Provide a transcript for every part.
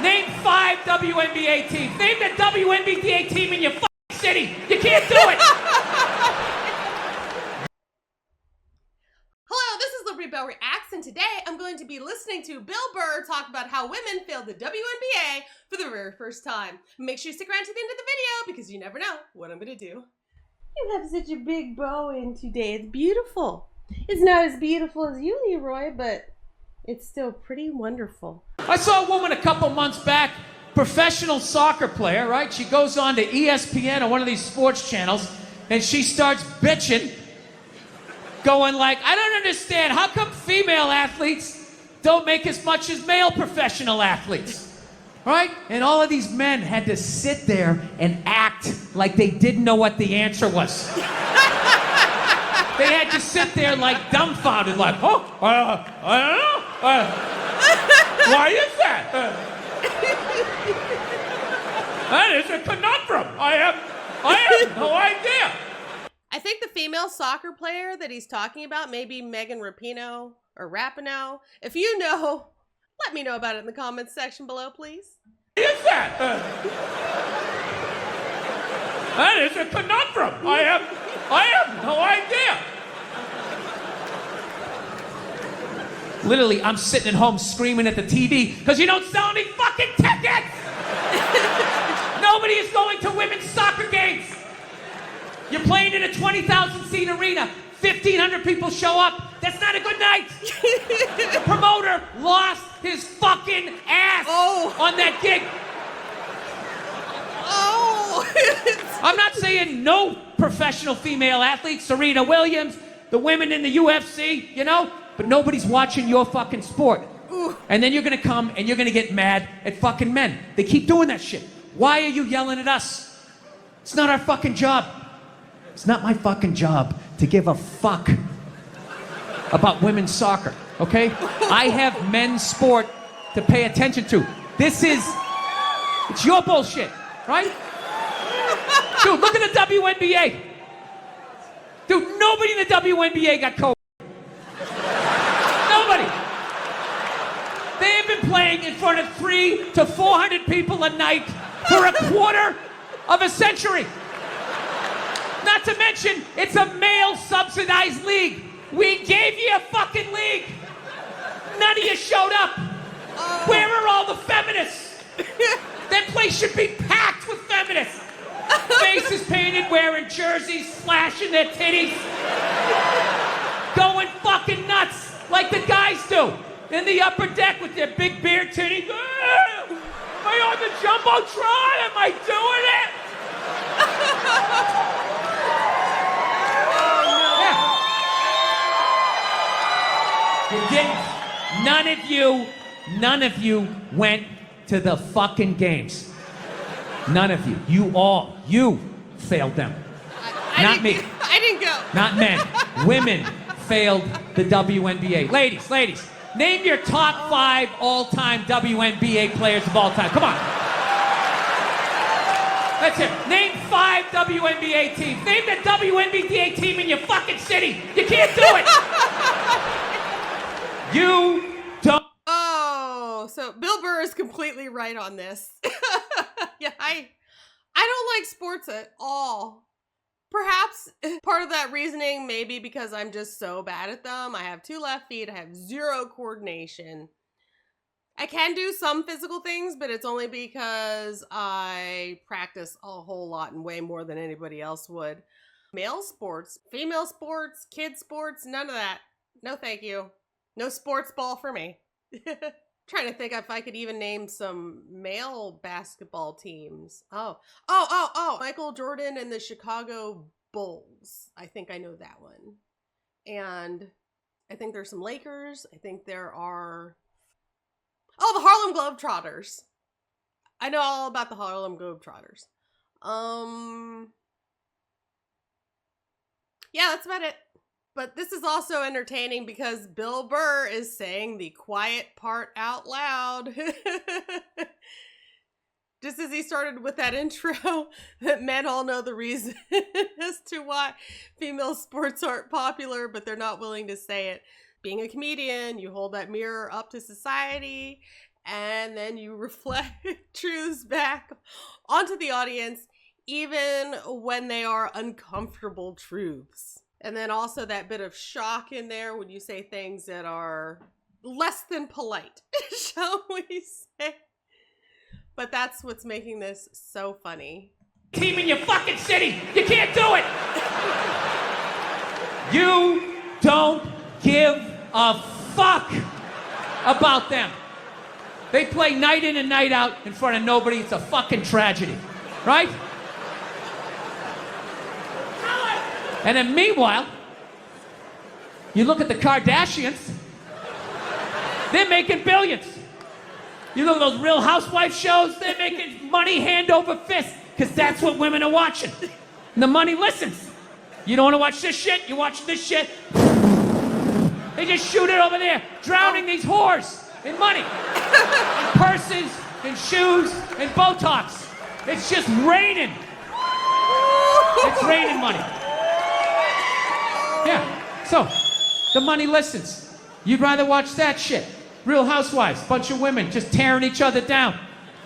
Name 5 WNBA teams. Name the WNBA team in your fucking city. You can't do it. Hello, this is Liberty Belle Reacts, and today I'm going to be listening to Bill Burr talk about how women failed the WNBA for the very first time. Make sure you stick around to the end of the video because you never know what I'm going to do. You have such a big bow in today. It's beautiful. It's not as beautiful as you, Leroy, but it's still pretty wonderful. I saw a woman a couple months back, professional soccer player, right? She goes on to ESPN or one of these sports channels, and she starts bitching, going like, I don't understand, how come female athletes don't make as much as male professional athletes? Right? And all of these men had to sit there and act like they didn't know what the answer was. They had to sit there like dumbfounded, like, oh, I don't know. Why is that? That is a conundrum. I have no idea. I think the female soccer player that he's talking about may be Megan Rapinoe or Rapinoe. If you know, let me know about it in the comments section below, please. What is that? That is a conundrum. I have no idea. Literally, I'm sitting at home screaming at the TV because you don't sell any fucking tickets. Nobody is going to women's soccer games. You're playing in a 20,000 seat arena. 1,500 people show up. That's not a good night. The promoter lost his fucking ass on that gig. I'm not saying no professional female athletes, Serena Williams, the women in the UFC, you know, but nobody's watching your fucking sport. And then you're gonna come and you're gonna get mad at fucking men. They keep doing that shit. Why are you yelling at us? It's not our fucking job. It's not my fucking job to give a fuck about women's soccer, okay? I have men's sport to pay attention to. It's your bullshit, right? Dude, look at the WNBA. Dude, nobody in the WNBA got COVID. Nobody. They have been playing in front of 300 to 400 people a night for a quarter of a century. Not to mention, it's a male-subsidized league. We gave you a fucking league. None of you showed up. Where are all the feminists? That place should be packed with feminists. Faces painted, wearing jerseys, flashing their titties. Going fucking nuts like the guys do. In the upper deck with their big beer titties. Am I on the Jumbotron? Am I doing it? You didn't. None of you went to the fucking games. None of you. You failed them. Not me. I didn't go. Not men. Women failed the WNBA. Ladies, name your top 5 all-time WNBA players of all time. Come on. That's it. Name 5 WNBA teams. Name the WNBA team in your fucking city. You can't do it. You don't. Oh, so Bill Burr is completely right on this. Yeah, I don't like sports at all. Perhaps part of that reasoning may be because I'm just so bad at them. I have 2 left feet. I have 0 coordination. I can do some physical things, but it's only because I practice a whole lot and way more than anybody else would. Male sports, female sports, kid sports, none of that. No thank you. No sports ball for me. Trying to think if I could even name some male basketball teams. Oh. Michael Jordan and the Chicago Bulls. I think I know that one. And I think there's some Lakers. I think there are... Oh, the Harlem Globetrotters. I know all about the Harlem Globetrotters. Yeah, that's about it. But this is also entertaining because Bill Burr is saying the quiet part out loud. Just as he started with that intro, that men all know the reason as to why female sports aren't popular, but they're not willing to say it. Being a comedian, you hold that mirror up to society, and then you reflect truths back onto the audience, even when they are uncomfortable truths. And then also that bit of shock in there when you say things that are less than polite, shall we say. But that's what's making this so funny. Team in your fucking city, you can't do it! You don't give a fuck about them. They play night in and night out in front of nobody. It's a fucking tragedy, right? And then meanwhile, you look at the Kardashians, they're making billions. You look at those Real Housewife shows, they're making money hand over fist, because that's what women are watching. And the money listens. You don't want to watch this shit, you watch this shit. They just shoot it over there, drowning these whores in money. In purses, in shoes, in Botox. It's just raining. It's raining money. Yeah, so the money listens. You'd rather watch that shit. Real Housewives, bunch of women just tearing each other down.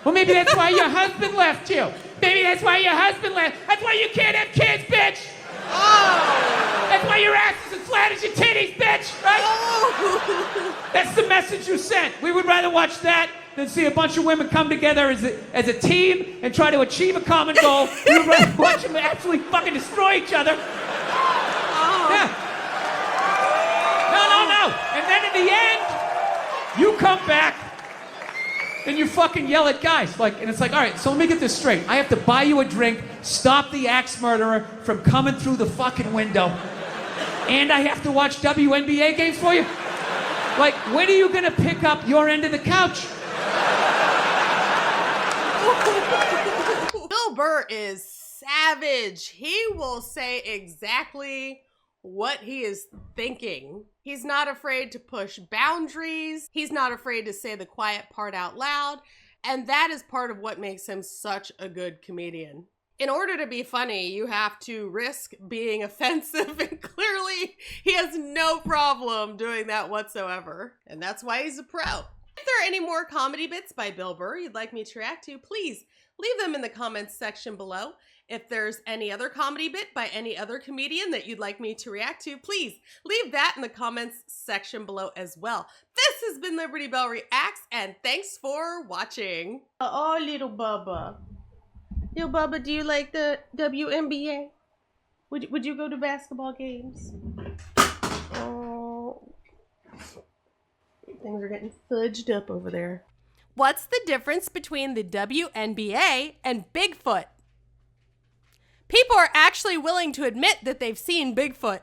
Well, maybe that's why your husband left you. Maybe that's why your husband left. That's why you can't have kids, bitch. Oh. That's why your ass is as flat as your titties, bitch, right? Oh. That's the message you sent. We would rather watch that than see a bunch of women come together as a team and try to achieve a common goal. We would rather watch them actually fucking destroy each other. Oh. Yeah. No. And then in the end, you come back and you fucking yell at guys. And it's like, all right, so let me get this straight. I have to buy you a drink, stop the axe murderer from coming through the fucking window, and I have to watch WNBA games for you? When are you gonna pick up your end of the couch? Bill Burr is savage. He will say exactly what he is thinking. He's not afraid to push boundaries. He's not afraid to say the quiet part out loud. And that is part of what makes him such a good comedian. In order to be funny, you have to risk being offensive, and clearly he has no problem doing that whatsoever. And that's why he's a pro. If there are any more comedy bits by Bill Burr you'd like me to react to, please leave them in the comments section below. If there's any other comedy bit by any other comedian that you'd like me to react to, please leave that in the comments section below as well. This has been Liberty Belle Reacts, and thanks for watching. Oh, little Bubba. Little Bubba, do you like the WNBA? Would you go to basketball games? Oh. Things are getting fudged up over there. What's the difference between the WNBA and Bigfoot? People are actually willing to admit that they've seen Bigfoot.